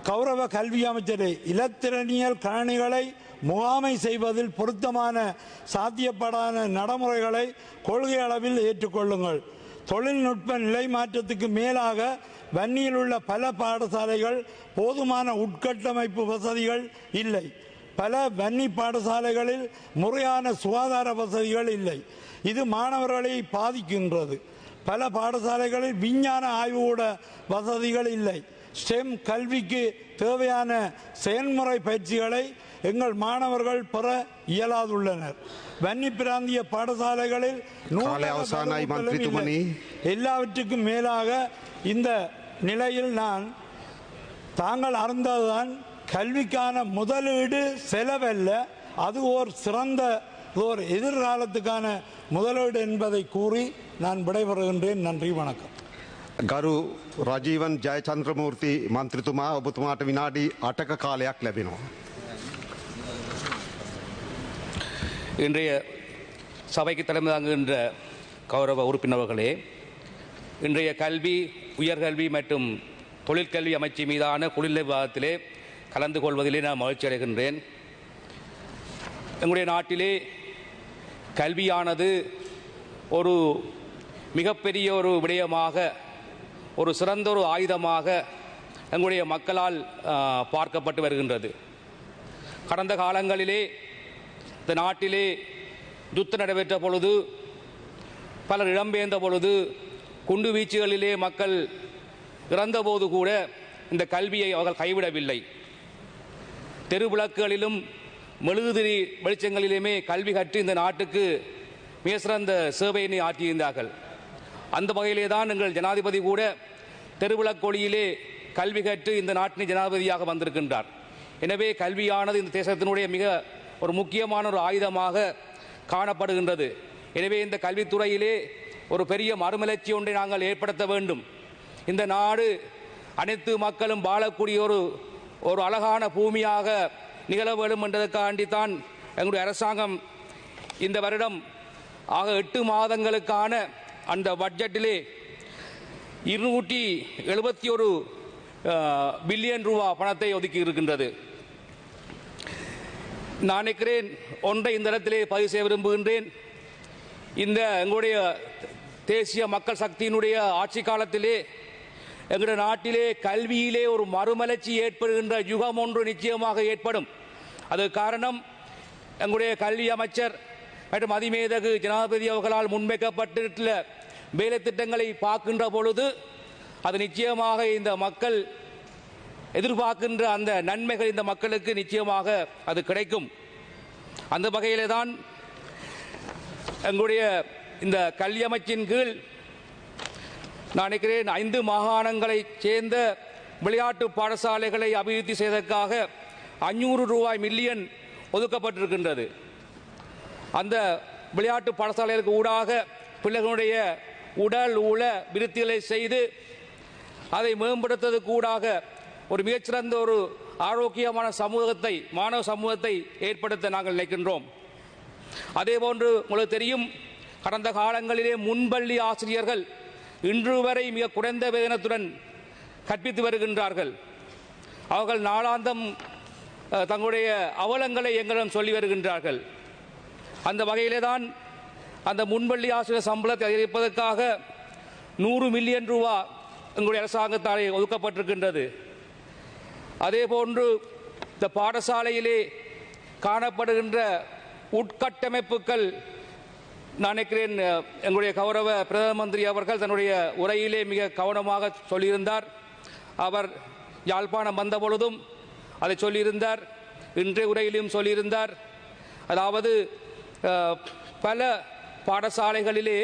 கௌரவ கல்வி அமைச்சரே, இலத்திரனியல் கணனிகளை முகாமை செய்வதில் பொருத்தமான சாத்தியப்படாத நடைமுறைகளை கொள்கை அளவில் ஏற்றுக்கொள்ளுங்கள். தொழில்நுட்ப நிலை மாற்றத்துக்கு மேலாக வன்னியில் உள்ள பல பாடசாலைகள் போதுமான உட்கட்டமைப்பு வசதிகள் இல்லை. பல வன்னி பாடசாலைகளில் முறையான சுகாதார வசதிகள் இல்லை. இது மாணவர்களை பாதிக்கின்றது. பல பாடசாலைகளில் விஞ்ஞான ஆய்வுக்கூட வசதிகள் இல்லை. ஸ்டெம் கல்விக்கு தேவையான செயல்முறை பயிற்சிகளை எங்கள் மாணவர்கள் பெற இயலாதுள்ளனர். வன்னி பிராந்திய பாடசாலைகளில் எல்லாவற்றுக்கும் மேலாக இந்த நிலையில் தாங்கள் அறிந்ததுதான், கல்விக்கான முதலீடு செலவல்ல, அது சிறந்த எதிர்காலத்துக்கான முதலீடு என்பதை கூறி நான் விடைபெறுகின்றேன். நன்றி, வணக்கம். ගරු රජීවන් ජයචන්ද්‍රමූර්ති මන්ත්‍රතුමා ඔබතුමාට විනාඩි 8ක කාලයක් ලැබෙනවා. இன்றைய சபைக்கு தலைமை தாங்குகின்ற கௌரவ உறுப்பினர்களே, இன்றைய கல்வி, உயர்கல்வி மற்றும் தொழிற்கல்வி அமைச்சு மீதான குளிர் விவாதத்திலே கலந்து கொள்வதிலே நான் மகிழ்ச்சி அடைகின்றேன். எங்களுடைய நாட்டிலே கல்வியானது ஒரு மிகப்பெரிய ஒரு விடயமாக, ஒரு சிறந்த ஒரு ஆயுதமாக எங்களுடைய மக்களால் பார்க்கப்பட்டு வருகின்றது. கடந்த காலங்களிலே இந்த நாட்டிலே யுத்தம் நடைபெற்ற பொழுது, பலர் இடம்பெயர்ந்த பொழுது, குண்டு வீச்சுகளிலே மக்கள் இறந்தபோது கூட இந்த கல்வியை அவர்கள் கைவிடவில்லை. தெருவிளக்குகளிலும் மெழுகுதிரி வெளிச்சங்களிலுமே கல்வி கற்று இந்த நாட்டுக்கு மிக சிறந்த சேவையினை ஆற்றியிருந்தார்கள். அந்த வகையிலே தான் எங்கள் ஜனாதிபதி கூட தெருவிளக்கொளியிலே கல்வி கற்று இந்த நாட்டின் ஜனாதிபதியாக வந்திருக்கின்றார். எனவே கல்வியானது இந்த தேசத்தினுடைய மிக ஒரு முக்கியமான ஒரு ஆயுதமாக காணப்படுகின்றது. எனவே இந்த கல்வித்துறையிலே ஒரு பெரிய மறுமலர்ச்சி ஒன்றை நாங்கள் ஏற்படுத்த வேண்டும். இந்த நாடு அனைத்து மக்களும் வாழக்கூடிய ஒரு அழகான பூமியாக நிகழ வேண்டும் என்றதற்காண்டித்தான் எங்களுடைய அரசாங்கம் இந்த வருடம் 8 மாதங்களுக்கான அந்த பட்ஜெட்டிலே 271 பில்லியன் ரூபா பணத்தை ஒதுக்கி இருக்கின்றது. நான் நினைக்கிறேன், ஒன்றை இந்த இடத்திலே பதிவு செய்ய விரும்புகின்றேன். இந்த எங்களுடைய தேசிய மக்கள் சக்தியினுடைய ஆட்சி காலத்திலே எங்களுடைய நாட்டிலே கல்வியிலே ஒரு மறுமலர்ச்சி ஏற்படுகின்ற யுகம் ஒன்று நிச்சயமாக ஏற்படும். அது காரணம், எங்களுடைய கல்வி அமைச்சர் மற்றும் அதிமேதகு ஜனாதிபதி அவர்களால் முன்வைக்கப்பட்டுள்ள வேலை திட்டங்களை பார்க்கின்ற பொழுது அது நிச்சயமாக இந்த மக்கள் எதிர்பார்க்கின்ற அந்த நன்மைகள் இந்த மக்களுக்கு நிச்சயமாக அது கிடைக்கும். அந்த வகையிலே தான் எங்களுடைய இந்த கல்வி அமைச்சின் கீழ் நான் நினைக்கிறேன் 5 மாகாணங்களைச் சேர்ந்த விளையாட்டு பாடசாலைகளை அபிவிருத்தி செய்வதற்காக 500 மில்லியன் ஒதுக்கப்பட்டிருக்கின்றது. அந்த விளையாட்டு பாடசாலைகளுக்கு ஊடாக பிள்ளைகளுடைய உடல் உள விருத்திகளை செய்து அதை மேம்படுத்துவதற்கு ஊடாக ஒரு மிகச்சிறந்த ஒரு ஆரோக்கியமான சமூகத்தை, மாணவ சமூகத்தை ஏற்படுத்த நாங்கள் நினைக்கின்றோம். அதேபோன்று உங்களுக்கு தெரியும், கடந்த காலங்களிலே முன்பள்ளி ஆசிரியர்கள் இன்று வரை மிக குறைந்த வேதனத்துடன் கற்பித்து வருகின்றார்கள். அவர்கள் நாளாந்தம் தங்களுடைய அவலங்களை எங்களிடம் சொல்லி வருகின்றார்கள். அந்த வகையிலே தான் அந்த முன்பள்ளி ஆசிரியர் சம்பளத்தை அதிகரிப்பதற்காக 100 மில்லியன் ரூபா எங்களுடைய அரசாங்கத்தாலே ஒதுக்கப்பட்டிருக்கின்றது. அதே போன்று இந்த பாடசாலையிலே காணப்படுகின்ற உட்கட்டமைப்புகள், நான் நினைக்கிறேன் எங்களுடைய கௌரவ பிரதம மந்திரி அவர்கள் தன்னுடைய உரையிலே மிக கவனமாக சொல்லியிருந்தார். அவர் யாழ்ப்பாணம் வந்த பொழுதும் அதை சொல்லியிருந்தார், இன்றைய உரையிலும் சொல்லியிருந்தார். அதாவது பல பாடசாலைகளிலே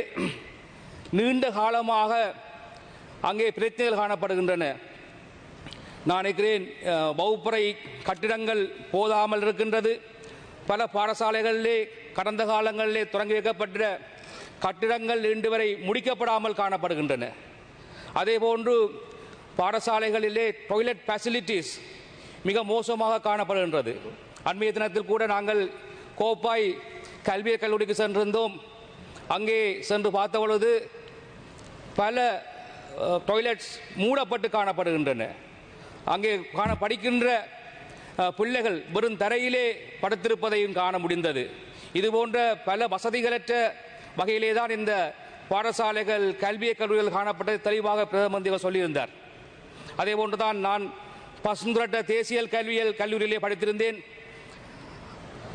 நீண்ட காலமாக அங்கே பிரச்சனைகள் காணப்படுகின்றன. நான் நினைக்கிறேன் வகுப்பறை கட்டிடங்கள் போதாமல் இருக்கின்றது. பல பாடசாலைகளிலே கடந்த காலங்களிலே தொடங்கி வைக்கப்பட்ட கட்டிடங்கள் இன்று வரை முடிக்கப்படாமல் காணப்படுகின்றன. அதேபோன்று பாடசாலைகளிலே டாய்லெட் ஃபெசிலிட்டிஸ் மிக மோசமாக காணப்படுகின்றது. அண்மைய தினத்தில் கூட நாங்கள் கோப்பாய் கல்வியற் கல்லூரிக்கு சென்றிருந்தோம். அங்கே சென்று பார்த்த பொழுது பல டாய்லெட்ஸ் மூடப்பட்டு காணப்படுகின்றன. அங்கே படிக்கின்ற பிள்ளைகள் வெறும் தரையிலே படுத்திருப்பதையும் காண முடிந்தது. இதுபோன்ற பல வசதிகளற்ற வகையிலே தான் இந்த பாடசாலைகள் கல்வியற் கல்லூரிகள் காணப்பட்டது தெளிவாக பிரதம மந்திரி சொல்லியிருந்தார். அதே போன்றுதான் நான் பசுந்துரட்ட தேசிய கல்வியல் கல்லூரியிலே படித்திருந்தேன்.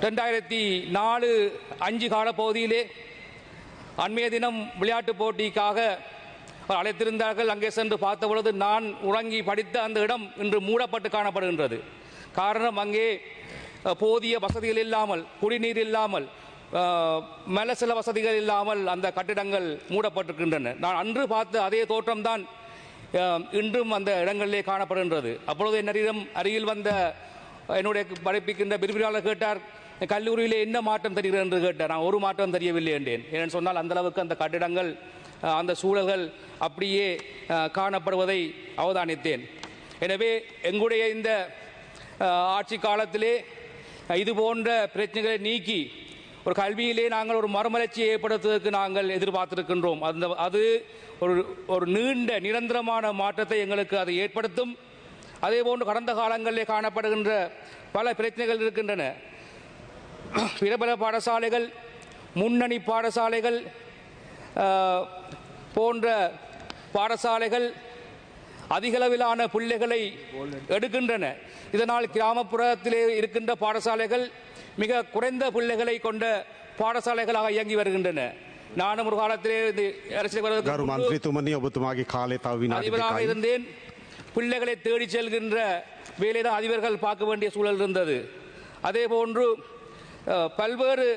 2004-5 கால பகுதியிலே அண்மைய தினம் விளையாட்டுப் போட்டிக்காக அழைத்திருந்தார்கள். அங்கே சென்று பார்த்த பொழுது நான் உறங்கி படித்த அந்த இடம் இன்று மூடப்பட்டு காணப்படுகின்றது. காரணம், அங்கே போதிய வசதிகள் இல்லாமல், குடிநீர் இல்லாமல், மலசில வசதிகள் இல்லாமல் அந்த கட்டிடங்கள் மூடப்பட்டிருக்கின்றன. நான் அன்று பார்த்த அதே தோற்றம்தான் இன்றும் அந்த இடங்களிலே காணப்படுகின்றது. அப்பொழுது என்னிடம் அருகில் வந்த என்னுடைய படிப்பிக்கின்ற விரிவுரையாளர் கேட்டார், கல்லூரியிலே என்ன மாற்றம் தெரிகிறது என்று கேட்டார். நான் ஒரு மாற்றம் தெரியவில்லை என்றேன். ஏனென்று சொன்னால் அந்த அளவுக்கு அந்த கட்டிடங்கள், அந்த சூழல்கள் அப்படியே காணப்படுவதை அவதானித்தேன். எனவே எங்களுடைய இந்த ஆட்சி காலத்திலே இது போன்ற பிரச்சனைகளை நீக்கி ஒரு கல்வியிலே நாங்கள் ஒரு மறுமலர்ச்சியை ஏற்படுத்துவதற்கு நாங்கள் எதிர்பார்த்திருக்கின்றோம். அது ஒரு நீண்ட நிரந்தரமான மாற்றத்தை எங்களுக்கு அது ஏற்படுத்தும். அதே போன்று கடந்த காலங்களிலே காணப்படுகின்ற பல பிரச்சனைகள் இருக்கின்றன. பிரபல பாடசாலைகள், முன்னணி பாடசாலைகள் போன்ற பாடசாலைகள் அதிகளவிலான பிள்ளைகளை எடுக்கின்றன. இதனால் கிராமப்புறத்திலே இருக்கின்ற பாடசாலைகள் மிக குறைந்த பிள்ளைகளை கொண்ட பாடசாலைகளாக இயங்கி வருகின்றன. நானும் ஒரு காலத்திலே அதிபராக இருந்தேன். பிள்ளைகளை தேடி செல்கின்ற வேலைதான் அதிபர்கள் பார்க்க வேண்டிய சூழல் இருந்தது. அதே போன்று பல்வேறு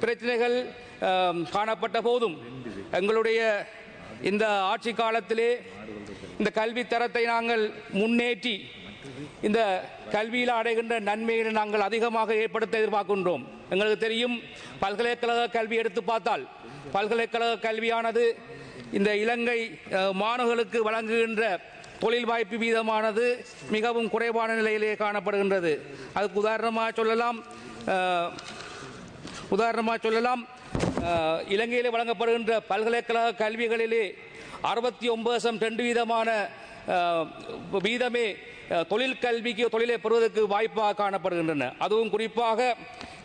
பிரச்சனைகள் காணப்பட்ட போதும் எங்களுடைய இந்த ஆட்சி காலத்திலே இந்த கல்வி தரத்தை நாங்கள் முன்னேற்றி இந்த கல்வியில் அடைகின்ற நன்மையை நாங்கள் அதிகமாக ஏற்படுத்த எதிர்பார்க்கின்றோம். எங்களுக்கு தெரியும், பல்கலைக்கழக கல்வி எடுத்து பார்த்தால் பல்கலைக்கழக கல்வியானது இந்த இலங்கை மாணவர்களுக்கு வழங்குகின்ற தொழில் வாய்ப்பு வீதமானது மிகவும் குறைவான நிலையிலே காணப்படுகின்றது. அதுக்கு உதாரணமாக சொல்லலாம், இலங்கையிலே வழங்கப்படுகின்ற பல்கலைக்கழக கல்விகளிலே 69% வீதமே தொழில் கல்விக்கு, தொழிலை பெறுவதற்கு வாய்ப்பாக காணப்படுகின்றன. அதுவும் குறிப்பாக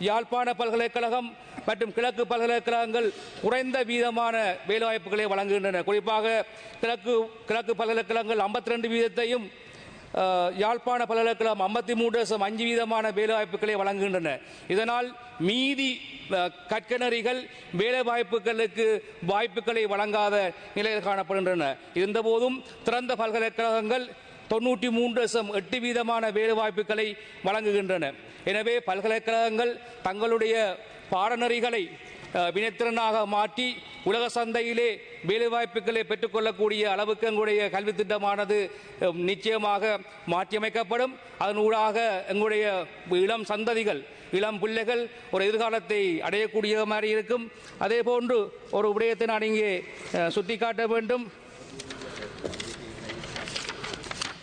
யாழ்ப்பாண பல்கலைக்கழகம் மற்றும் கிழக்கு பல்கலைக்கழகங்கள் குறைந்த வீதமான வேலைவாய்ப்புகளை வழங்குகின்றன. குறிப்பாக கிழக்கு பல்கலைக்கழகங்கள் 52 வீதத்தையும், யாழ்ப்பாண பல்கலைக்கழகம் 53.5 வீதமான வேலைவாய்ப்புகளை வழங்குகின்றன. இதனால் மீதி கற்கனரிகள் வேலை வாய்ப்புகளை வழங்காத நிலையில் காணப்படுகின்றன. இருந்தபோதும் திறந்த பல்கலைக்கழகங்கள் 93.8 வீதமான வேலை வாய்ப்புகளை வழங்குகின்றன. எனவே பல்கலைக்கழகங்கள் தங்களுடைய பாடநெறிகளை வினைத்திறனாக மாற்றி உலக சந்தையிலே வேலைவாய்ப்புகளை பெற்றுக்கொள்ளக்கூடிய அளவுக்கு எங்களுடைய கல்வி திட்டமானது நிச்சயமாக மாற்றியமைக்கப்படும். அதனூடாக எங்களுடைய இளம் சந்ததிகள், இளம் பிள்ளைகள் ஒரு எதிர்காலத்தை அடையக்கூடிய மாதிரி இருக்கும். அதே போன்று ஒரு விடயத்தை நான் இங்கே சுட்டிக்காட்ட வேண்டும்.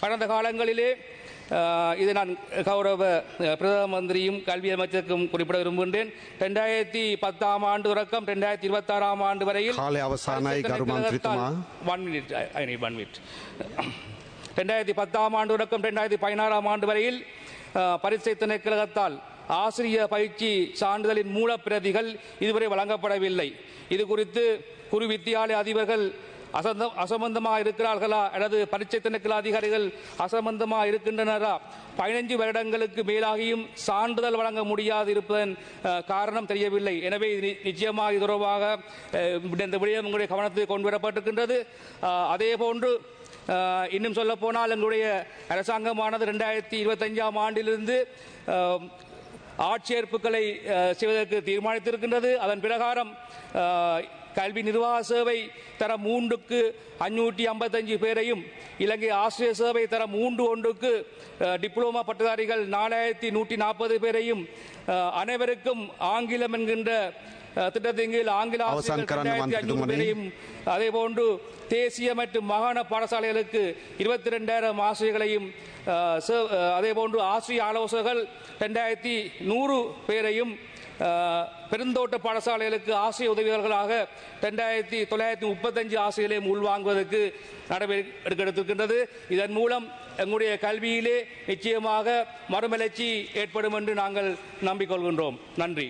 கடந்த காலங்களிலே இதை நான் கௌரவ பிரதம மந்திரியும் கல்வி அமைச்சருக்கும் குறிப்பிட விரும்புகின்றேன். 2010 ஆண்டு தொடக்கம் 2026 ஆண்டு வரையில் 2010 ஆண்டு தொடக்கம் 2016 ஆண்டு வரையில் பரீட்சை திணைக்களத்தால் ஆசிரிய பயிற்சி சான்றிதழின் மூலப்பிரதிகள் இதுவரை வழங்கப்படவில்லை. இது குறித்து குறு வித்தியாலய அதிபர்கள் அசம்பந்தமாக இருக்கிறார்களா அல்லது பரீட்சை திணைக்கள அதிகாரிகள் அசம்பந்தமாக இருக்கின்றனரா? 15 வருடங்களுக்கு மேலாகியும் சான்றிதழ் வழங்க முடியாது இருப்பதன் காரணம் தெரியவில்லை. எனவே நிச்சயமாக இது தொடர்பாக இந்த விடயம் உங்களுடைய கவனத்துக்கு கொண்டு வரப்பட்டிருக்கின்றது. அதே போன்று இன்னும் சொல்ல போனால் எங்களுடைய அரசாங்கமானது 2025ஆம் ஆண்டிலிருந்து ஆட்சேர்ப்புகளை செய்வதற்கு தீர்மானித்திருக்கின்றது. அதன் பிரகாரம் கல்வி நிர்வாக சேவை தரம் 3க்கு 555 பேரையும், இலங்கை ஆசிரியர் சேவை தரம் 3.1க்கு டிப்ளோமா பட்டதாரிகள் 4140 பேரையும், அனைவருக்கும் ஆங்கிலம் என்கின்ற திட்டத்தின் கீழ் ஆங்கில ஆசிரியர்கள் 2500 பேரையும், அதே போன்று தேசிய மற்றும் மாகாண பாடசாலைகளுக்கு 22,000 ஆசிரியர்களையும், அதே போன்று ஆசிரிய ஆலோசகர்கள் 2100 பேரையும், பெருந்தோட்ட பாடசாலைகளுக்கு ஆசிரிய உதவியாளர்களாக 2935 ஆசிரியர்களையும் உள்வாங்குவதற்கு நடவடிக்கை எடுத்திருக்கின்றது. இதன் மூலம் எங்களுடைய கல்வியிலே நிச்சயமாக மறுமலர்ச்சி ஏற்படும் என்று நாங்கள் நம்பிக்கொள்கின்றோம். நன்றி.